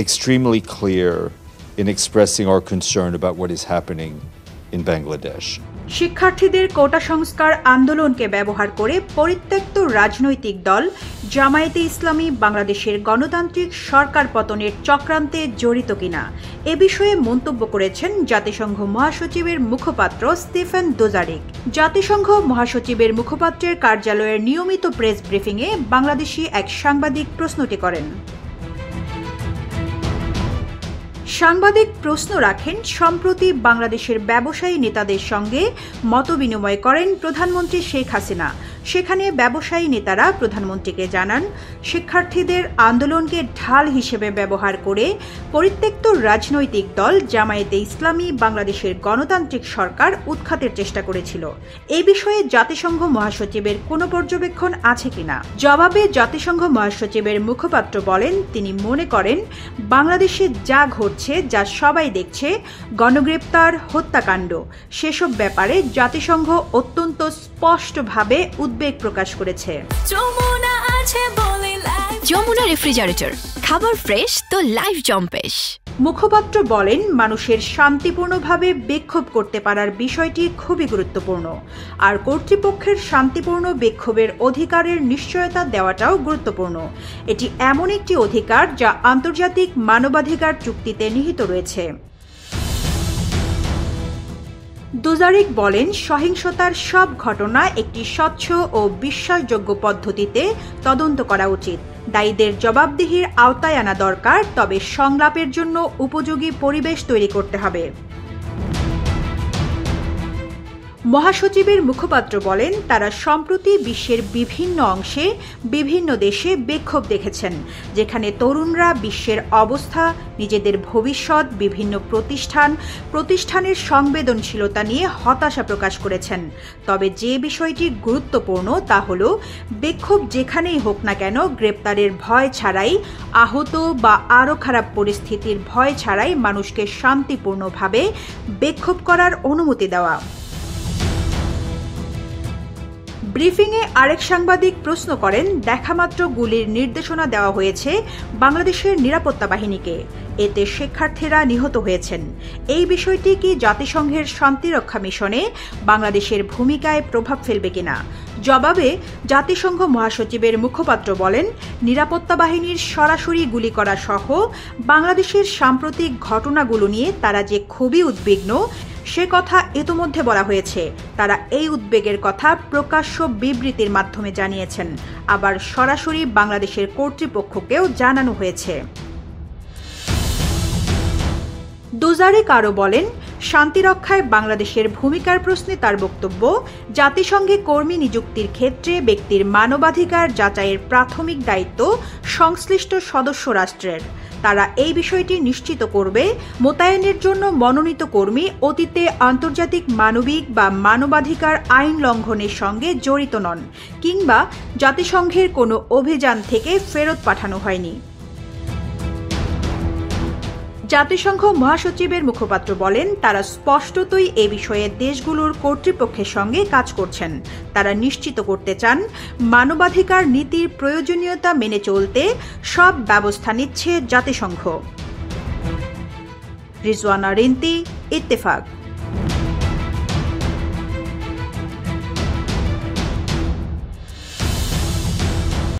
extremely clear in expressing our concern about what is happening in Bangladesh. শিক্ষার্থীদের কোটা সংস্কার আন্দোলনকে ব্যবহার করে পরিত্যক্ত রাজনৈতিক দল জামায়াতে ইসলামী বাংলাদেশের গণতান্ত্রিক সরকার পতনের চক্রান্তে জড়িত কিনা এ বিষয়ে মন্তব্য করেছেন জাতিসংঘ মহাসচিবের মুখপাত্র স্টিফেন দুজারিক। জাতিসংঘ মহাসচিবের মুখপাত্রের কার্যালয়ের নিয়মিত প্রেস ব্রিফিংয়ে বাংলাদেশি এক সাংবাদিক প্রশ্নটি করেন। সাংবাদিক প্রশ্ন রাখেন, সম্প্রতি বাংলাদেশের ব্যবসায়ী নেতাদের সঙ্গে মতবিনিময় করেন প্রধানমন্ত্রী শেখ হাসিনা। সেখানে ব্যবসায়ী নেতারা প্রধানমন্ত্রীকে জানান, শিক্ষার্থীদের আন্দোলনকে ঢাল হিসেবে ব্যবহার করে পরিত্যক্ত রাজনৈতিক দল জামায়াতে ইসলামী বাংলাদেশের গণতান্ত্রিক সরকার উৎখাতের চেষ্টা করেছিল। এই বিষয়ে জাতিসংঘ মহাসচিবের কোনো পর্যবেক্ষণ আছে কিনা? জবাবে জাতিসংঘ মহাসচিবের মুখপাত্র বলেন, তিনি মনে করেন বাংলাদেশে যা ঘটছে, যা সবাই দেখছে, গণগ্রেপ্তার, হত্যাকাণ্ড, সেসব ব্যাপারে জাতিসংঘ অত্যন্ত স্পষ্টভাবে উদ্বেগ প্রকাশ করেছে। যমুনা রেফ্রিজারেটর, খাবার ফ্রেশ তো লাইফ জম্পেশ। মুখপাত্র বলেন, মানুষের শান্তিপূর্ণভাবে বিক্ষোভ করতে পারার বিষয়টি খুবই গুরুত্বপূর্ণ, আর কর্তৃপক্ষের শান্তিপূর্ণ বিক্ষোভের অধিকারের নিশ্চয়তা দেওয়াটাও গুরুত্বপূর্ণ। এটি এমন একটি অধিকার যা আন্তর্জাতিক মানবাধিকার চুক্তিতে নিহিত রয়েছে। দুজারিক বলেন, সহিংসতার সব ঘটনা একটি স্বচ্ছ ও বিশ্বাসযোগ্য পদ্ধতিতে তদন্ত করা উচিত। দায়ীদের জবাবদিহির আওতায় আনা দরকার, তবে সংলাপের জন্য উপযোগী পরিবেশ তৈরি করতে হবে। মহাসচিবের মুখপাত্র বলেন, তারা সম্প্রতি বিশ্বের বিভিন্ন অংশে বিভিন্ন দেশে বিক্ষোভ দেখেছেন, যেখানে তরুণরা বিশ্বের অবস্থা, নিজেদের ভবিষ্যৎ, বিভিন্ন প্রতিষ্ঠানের সংবেদনশীলতা নিয়ে হতাশা প্রকাশ করেছেন। তবে যে বিষয়টি গুরুত্বপূর্ণ তা হল, বিক্ষোভ যেখানেই হোক না কেন, গ্রেপ্তারের ভয় ছাড়াই, আহত বা আরও খারাপ পরিস্থিতির ভয় ছাড়াই মানুষকে শান্তিপূর্ণভাবে বিক্ষোভ করার অনুমতি দেওয়া। ব্রিফিংয়ে আরেক সাংবাদিক প্রশ্ন করেন, দেখামাত্র গুলির নির্দেশনা দেওয়া হয়েছে বাংলাদেশের নিরাপত্তা বাহিনীকে, এতে শিক্ষার্থীরা নিহত হয়েছেন। এই বিষয়টি কি জাতিসংঘের শান্তিরক্ষা মিশনে বাংলাদেশের ভূমিকায় প্রভাব ফেলবে কিনা? জবাবে জাতিসংঘ মহাসচিবের মুখপাত্র বলেন, নিরাপত্তা বাহিনীর সরাসরি গুলি করা সহ বাংলাদেশের সাম্প্রতিক ঘটনাগুলো নিয়ে তারা যে খুবই উদ্বিগ্ন সে কথা ইতোমধ্যে বলা হয়েছে। তারা এই উদ্বেগের কথা প্রকাশ্য বিবৃতির মাধ্যমে জানিয়েছেন, আবার সরাসরি বাংলাদেশের কর্তৃপক্ষকেও জানানো হয়েছে। দুজারিক আরও বলেন, শান্তিরক্ষায় বাংলাদেশের ভূমিকার প্রশ্নে তার বক্তব্য, জাতিসংঘে কর্মী নিযুক্তির ক্ষেত্রে ব্যক্তির মানবাধিকার যাচাইয়ের প্রাথমিক দায়িত্ব সংশ্লিষ্ট সদস্য রাষ্ট্রের। তারা এই বিষয়টি নিশ্চিত করবে, মোতায়েনের জন্য মনোনীত কর্মী অতীতে আন্তর্জাতিক মানবিক বা মানবাধিকার আইন লঙ্ঘনের সঙ্গে জড়িত নন, কিংবা জাতিসংঘের কোনো অভিযান থেকে ফেরত পাঠানো হয়নি। জাতিসংঘ মহাসচিবের মুখপাত্র বলেন, তারা স্পষ্টতই এ বিষয়ে দেশগুলোর কর্তৃপক্ষের সঙ্গে কাজ করছেন। তারা নিশ্চিত করতে চান, মানবাধিকার নীতির প্রয়োজনীয়তা মেনে চলতে সব ব্যবস্থা নিচ্ছে জাতিসংঘ। রিজওয়ানা রিন্তি, ইত্তেফাক।